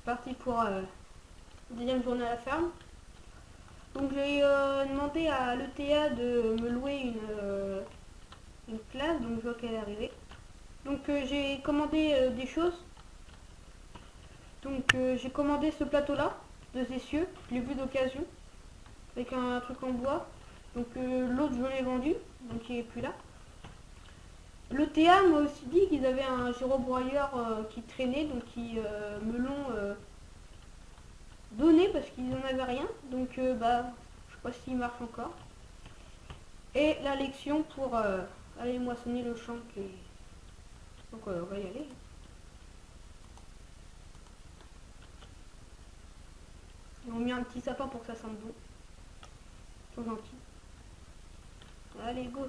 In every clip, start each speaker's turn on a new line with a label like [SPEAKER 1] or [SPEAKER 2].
[SPEAKER 1] Parti pour deuxième journée à la ferme. Donc j'ai demandé à l'ETA de me louer une classe, donc je vois qu'elle est arrivée. Donc j'ai commandé des choses. Donc j'ai commandé ce plateau là, de essieux, je l'ai vu d'occasion, avec un truc en bois. Donc l'autre je l'ai vendu, donc il est plus là. L'ETA m'a aussi dit qu'ils avaient un gyrobroyeur qui traînait, donc ils me l'ont donné parce qu'ils n'en avaient rien. Donc bah je sais pas s'il marche encore. Et la lection pour aller moissonner le champ qui est... Donc on va y aller. Ils ont mis un petit sapin pour que ça sente bon. Ils sont gentils. Allez go,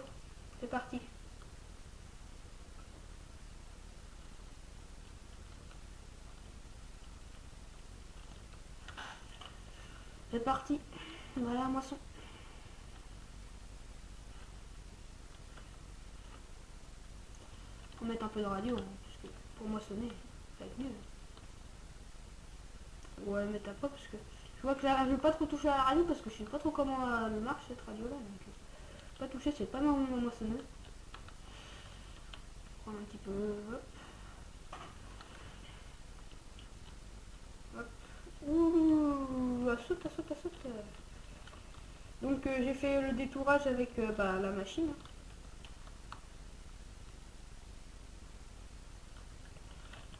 [SPEAKER 1] c'est parti. C'est parti. Voilà, moisson. Faut mettre un peu de radio, hein, parce que pour moissonner, ça va être mieux. Ouais, mettre après parce que je vois que je vais pas trop toucher à la radio parce que je sais pas trop comment elle marche cette radio là. Donc pas toucher, c'est pas normalement moissonneuse. Prendre un petit peu. Hop. Hop. Ouh, elle saute, elle saute, elle saute. Donc j'ai fait le détourage avec la machine.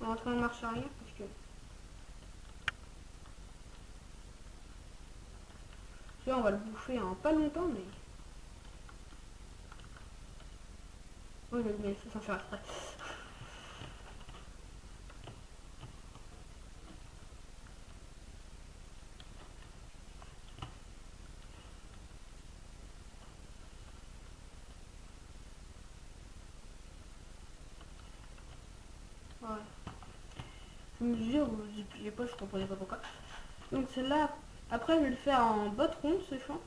[SPEAKER 1] On va rentrer en marche arrière parce que là on va le bouffer en pas longtemps mais. Oui, je vais sans faire exprès. Ouais. Je me disais, j'ai pas, je comprenais pas pourquoi. Donc celle-là, après je vais le faire en botte ronde ce champ.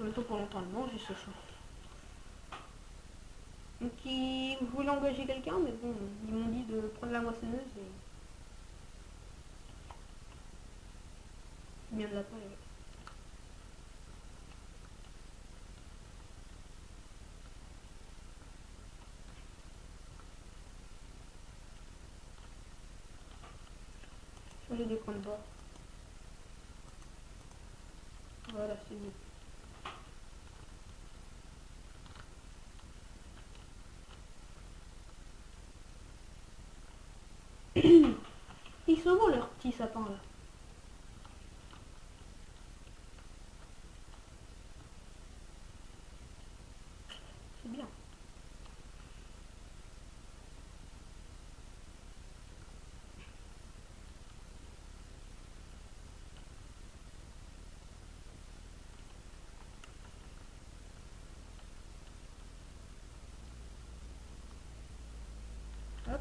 [SPEAKER 1] En même temps pour longtemps le manger ce champ. Donc ils voulaient engager quelqu'un, mais bon, ils m'ont dit de prendre la moissonneuse et bien de la taille. Ouais. Changer des coins de bord. Voilà, c'est mieux. Ils sont bons leurs petits sapins là. C'est bien. Hop.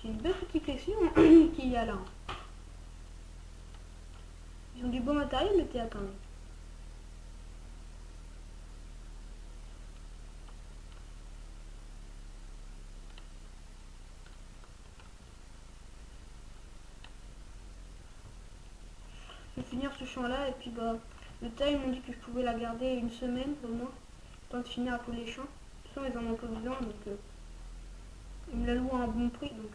[SPEAKER 1] C'est une belle petite collection qu'il y a là. Ils ont du beau matériel le théâtre quand même. Je vais finir ce champ là et puis bah le tas ils m'ont dit que je pouvais la garder une semaine au moins. Temps de finir à tous les champs. De toute façon ils en ont pas besoin donc ils me la louent à un bon prix donc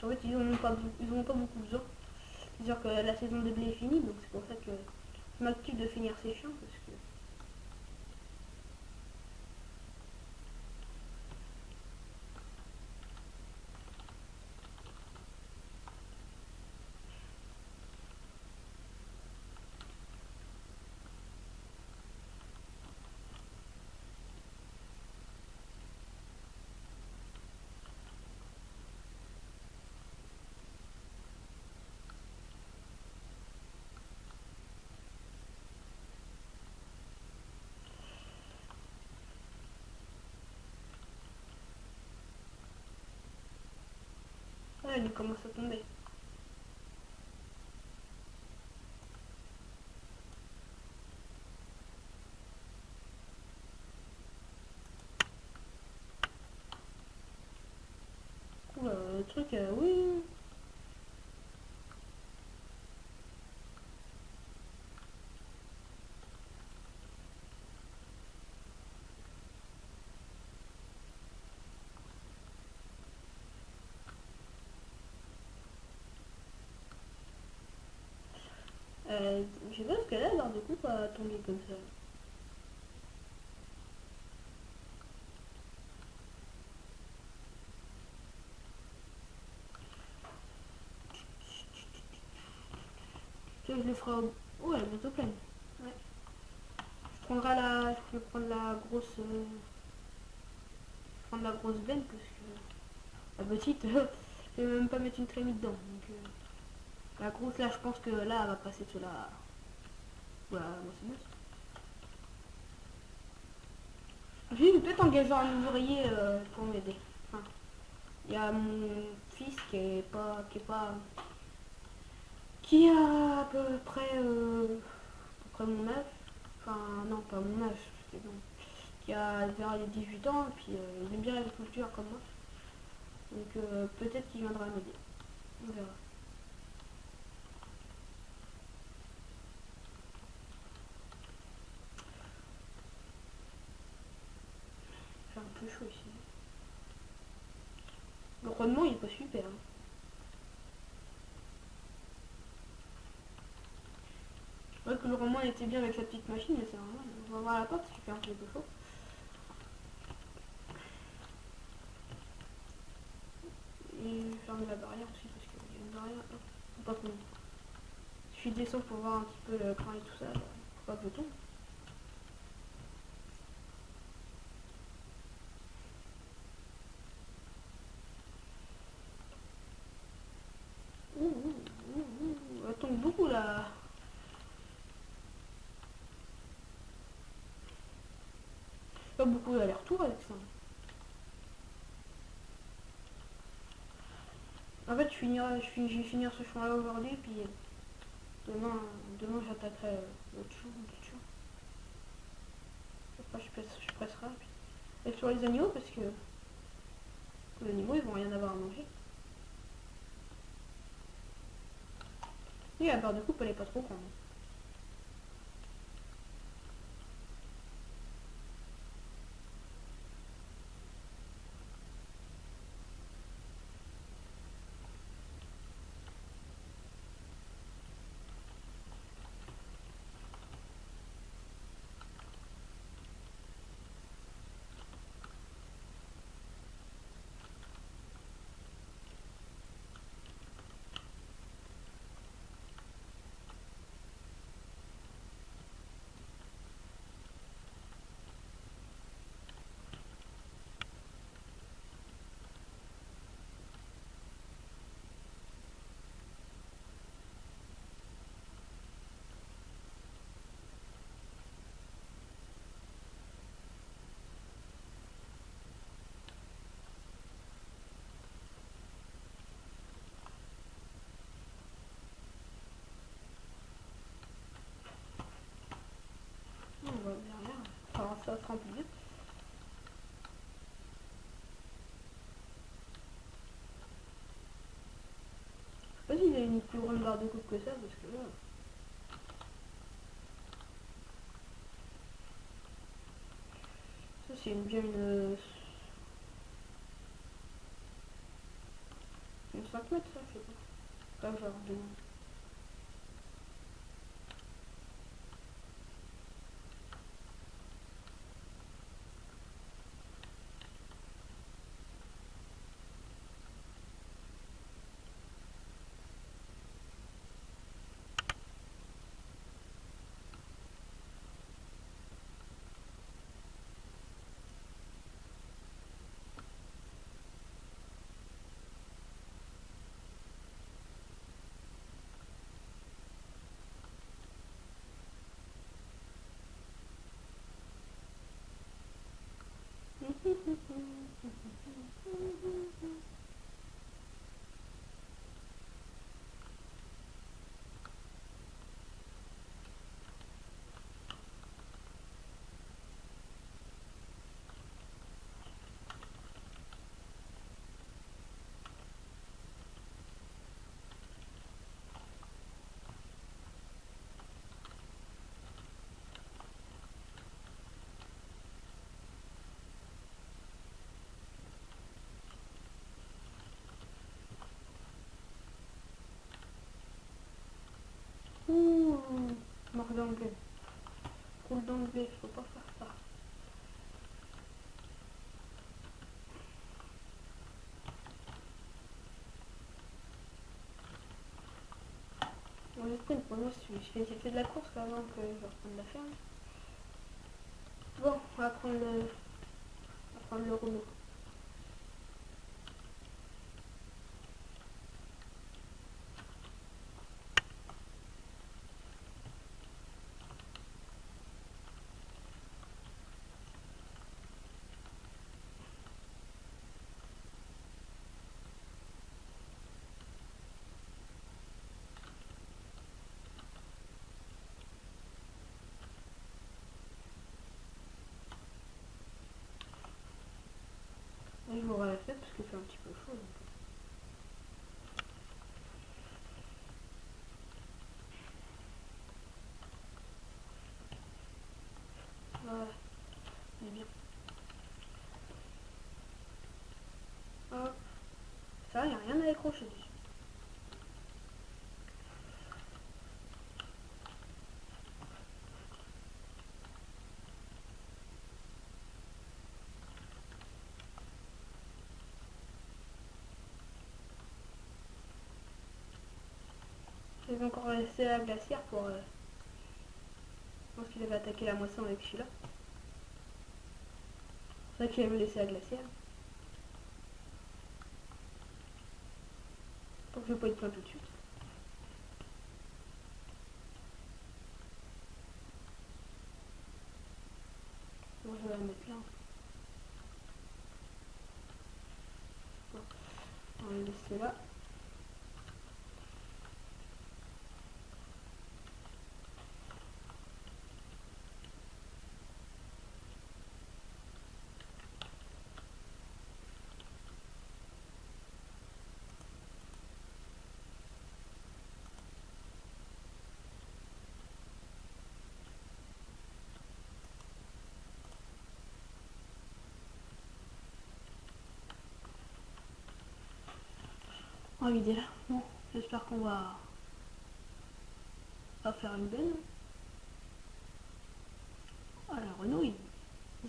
[SPEAKER 1] en fait ils en ont pas beaucoup besoin. C'est-à-dire que la saison des blés est finie donc c'est pour ça que je m'active de finir ces champs parce que Ouais, il commence à tomber. Oula, le truc, oui. Je sais pas ce qu'elle a, alors du coup, pas tomber comme ça. Tu sais, je le ferai au... Ouais, elle est bientôt pleine. Ouais. Je vais prendre la grosse... prendre la grosse veine parce que la petite, je vais même pas mettre une trémie dedans. Donc, la grosse, là, je pense que là, elle va passer sur la... Voilà, moi c'est bon. J'ai peut-être engagé un ouvrier pour m'aider. Enfin, il y a mon fils qui a à peu près mon âge. Enfin, non, pas mon âge, c'est bon. Qui a vers les 18 ans, et puis il aime bien l'agriculture comme moi. Donc peut-être qu'il viendra m'aider. On verra. C'est un peu chaud ici. Le rendement il est pas super. Hein. C'est vrai que le rendement était bien avec la petite machine, mais c'est normal. On va voir la porte parce qu'il fait un peu chaud. Et je vais fermer la barrière aussi parce qu'il y a une barrière. Faut pas qu'on... Je suis descends pour voir un petit peu le cran et tout ça. Faut pas que je tombe. Elle tombe beaucoup là. Pas beaucoup d'aller-retour avec ça. En fait, je vais finir ce chemin là aujourd'hui, puis demain j'attaquerai l'autre chose. Après, je presserai. Et sur les animaux, parce que les animaux, ils vont rien avoir à manger. Et la barre de coupe, elle est pas trop grande. Non, on va bien rien. Alors ça sera plus vite. Je sais pas s'il y a une plus grande barre de coupe que ça, parce que là... Ça, c'est bien une 5 mètres, ça, je sais pas. Là, genre, le B. Coule dans le B, faut pas faire ça. Bon, le sprint, pour moi, j'ai fait de la course avant que je reprenne la ferme. Bon, on va prendre le Renault. Et je m'aurais la fait parce qu'il fait un petit peu chaud. Donc. Voilà, c'est bien. Hop. Ça, il n'y a rien à décrocher dessus. Je vais encore laisser la glacière pour... je pense qu'il avait attaqué la moisson avec celui-là. C'est vrai qu'il avait laissé la glacière. Donc je vais pas être plein tout de suite. Bon, je vais la mettre là. Bon, on va le laisser là. On va vider là. Bon, j'espère qu'on va faire une benne. Ah, la Renault, il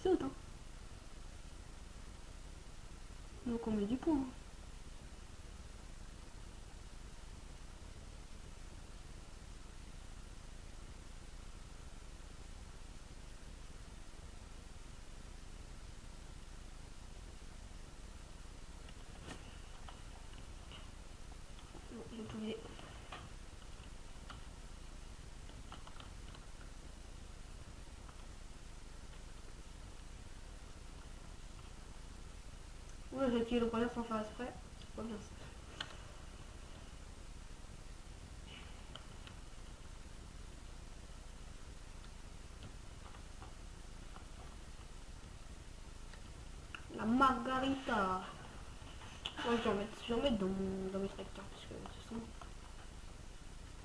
[SPEAKER 1] saute, hein. Donc on met du point. Hein. Bon, j'ai tout vidé. Ouais, j'ai tiré le premier sans faire exprès. C'est pas bien ça. La margarita. Ouais, je vais en mettre dans mes tracteurs parce que ce sont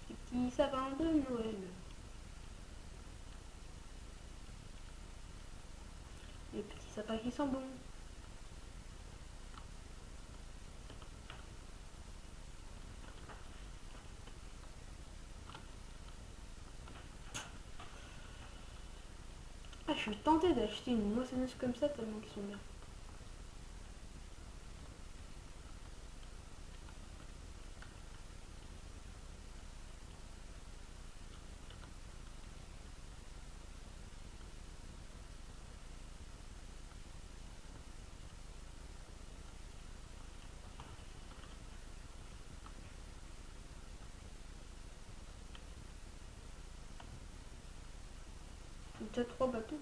[SPEAKER 1] des petits sapins de Noël. Les petits sapins qui sont bons. Ah, je suis tentée d'acheter une moissonneuse comme ça tellement qu'ils sont bien. Peut-être 3 bateaux.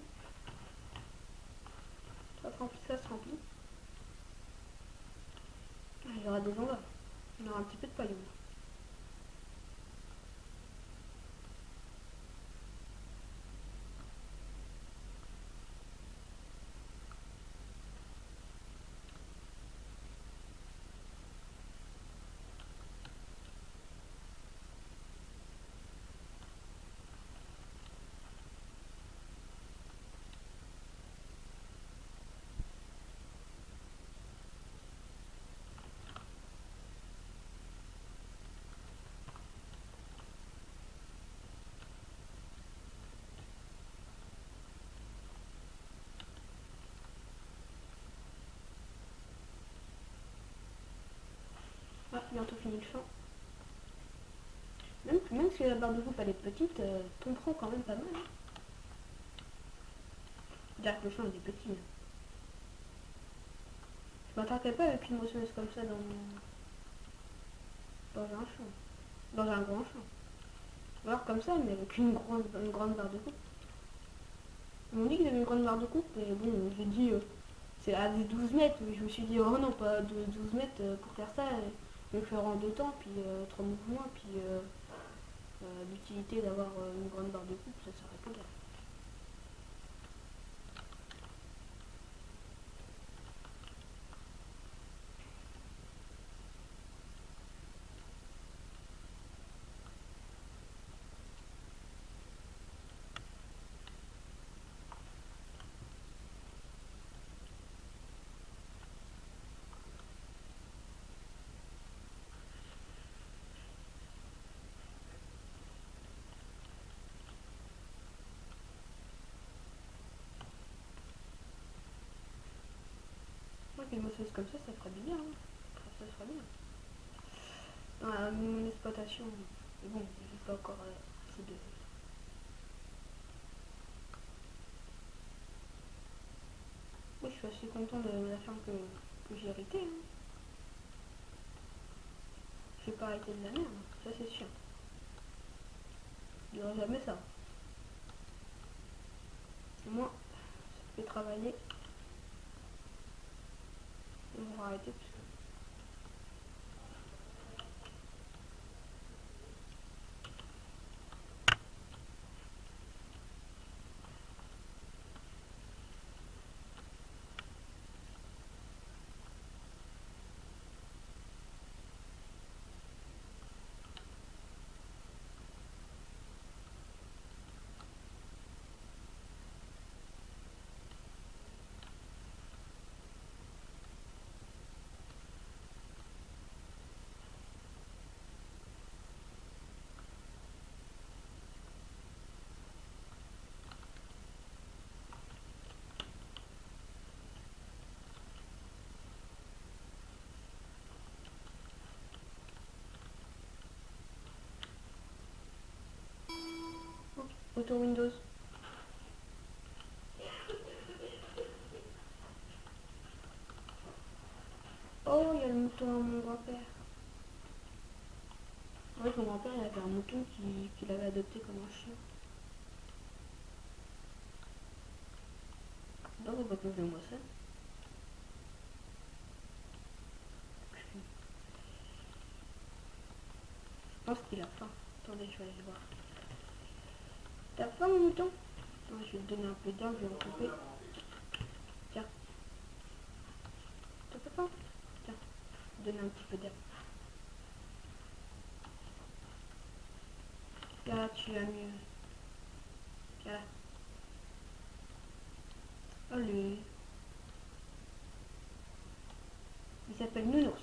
[SPEAKER 1] Ça se remplit. Ah, il y aura des envois. Il y aura un petit peu de paillon. bientôt fini le champ. Même si la barre de coupe elle est petite, t'en prends quand même pas mal. Hein. Dire que le champ il est petit. Hein. Je m'attendais pas avec une moissonneuse comme ça dans un champ. Dans un grand champ. Alors comme ça, mais avec une grande barre de coupe. On m'a dit qu'il y avait une grande barre de coupe, mais bon, j'ai dit c'est à 12 mètres. Mais je me suis dit, oh non, pas de 12 mètres pour faire ça. Je vais le faire en deux temps, puis trois mouvements, puis l'utilité d'avoir une grande barre de coupe, ça serait pas grave. Moi, une moissonneuse comme ça ferait du bien. Hein. Ça serait bien. Dans mon exploitation, mais bon, j'ai pas encore assez de. Moi, je suis assez content de la ferme que j'ai héritée. Hein. Je vais pas arrêter de la merde, ça c'est sûr. Je dirai jamais ça. Moi, ça fait travailler. On va arrêter parce que. Auto Windows. Oh, il y a le mouton à mon grand-père. En fait, mon grand-père, il avait un mouton qu'il avait adopté comme un chien. Non, on va closer moi ça. Je pense qu'il a faim. Attendez, je vais aller voir. T'as faim, mon mouton? Non, je vais te donner un peu d'herbe, je vais en couper. Tiens. T'as pas faim? Tiens, je vais te donner un petit peu d'herbe. Là, tu as mieux. Là. Allez. Il s'appelle Nounours.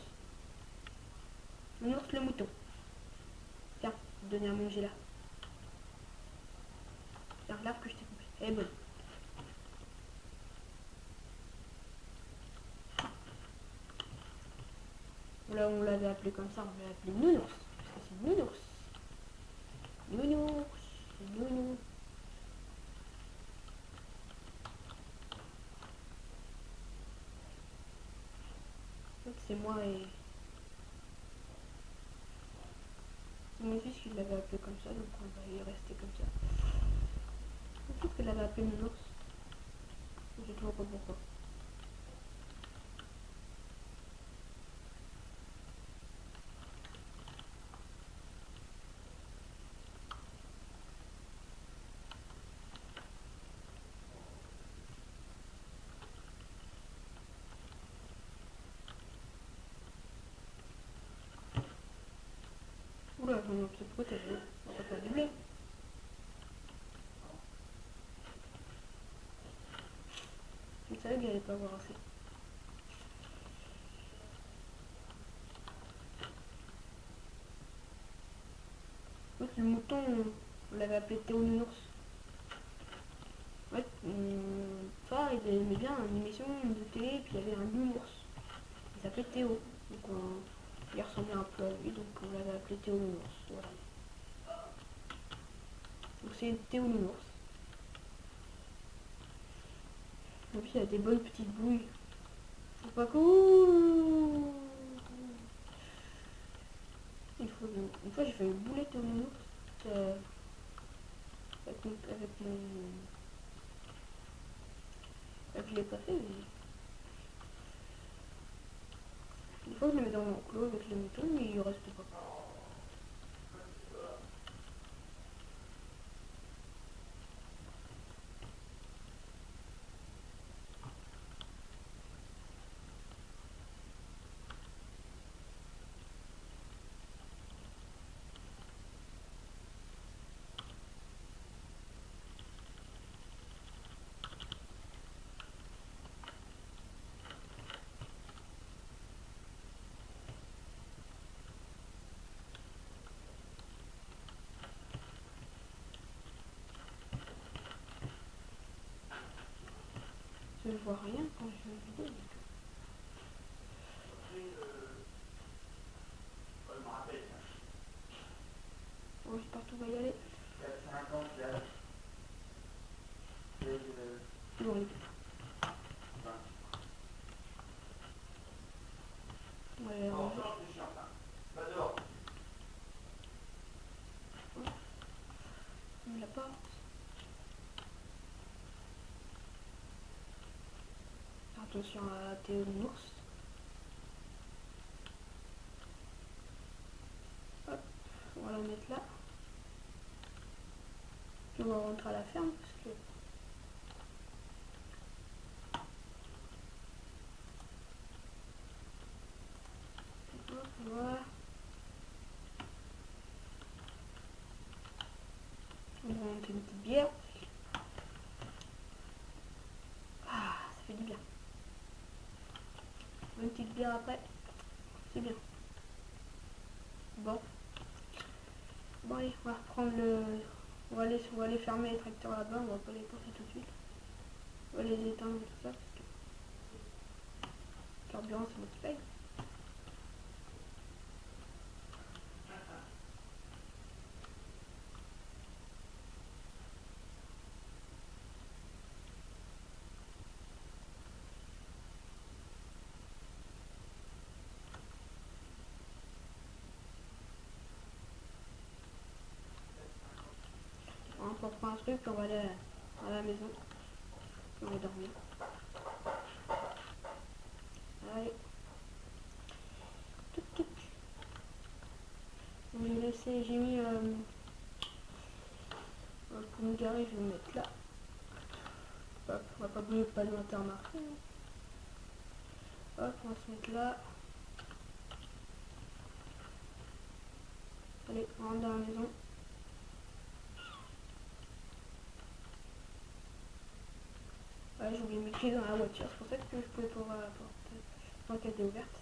[SPEAKER 1] Nounours le mouton. Tiens, je vais te donner à manger là. Tiens, l'arbre que je t'ai coupé. Elle est bonne. Là, on l'avait appelé comme ça, on l'a appelé Nounours. Parce que c'est Nounours. Nounours. C'est Nounours. Donc c'est moi et c'est mon fils qui l'avait appelé comme ça, donc on va y rester comme ça. Je trouve qu'elle l'avait appelé Nounours. Je sais toujours pas pourquoi. Oula, j'en ai un petit peu côté, on va pas du blé. Je savais qu'il allait pas avoir assez. En fait, le mouton, on l'avait appelé Théo Nounours. En fait, mon frère, il aimait bien une émission de télé, puis il y avait un nounours. Il s'appelait Théo. Donc Il ressemblait un peu à lui, donc on l'avait appelé Théo Nounours. Voilà. Donc c'est Théo Nounours. En plus, il a des bonnes petites bouilles. C'est pas cool. Une fois, j'ai fait une boulette au nounours. Avec mon... Je l'ai pas fait, mais... Une fois, je le mets dans l'enclos avec le mouton, mais il reste pas. Je vois rien quand je fais une vidéo. Bon, je partout, on va y aller. Bon, allez. On va aller ranger. On la porte. Attention à Théo Nounours. Hop, on va la mettre là. Puis on va rentrer à la ferme parce que... Hop, voilà. On va monter une petite bière. Ah, ça fait du bien. Une petite bière après, c'est bien. Bon. Bon allez, on va reprendre le... On va aller fermer les tracteurs là-bas, on va pas les porter tout de suite. On va les éteindre et tout ça parce que... Le carburant c'est moi qui paye. On prend un truc, on va aller à la maison. On va dormir. Allez. Touc, touc. J'ai mis pour me garer, je vais le mettre là. Hop, on va pas bouger le panneau intermarché. Hop, on va se mettre là. Allez, on rentre dans la maison. Ouais, j'ai oublié mes clés dans la voiture, c'est pour ça que je pouvais pas ouvrir la porte. Donc elle était ouverte.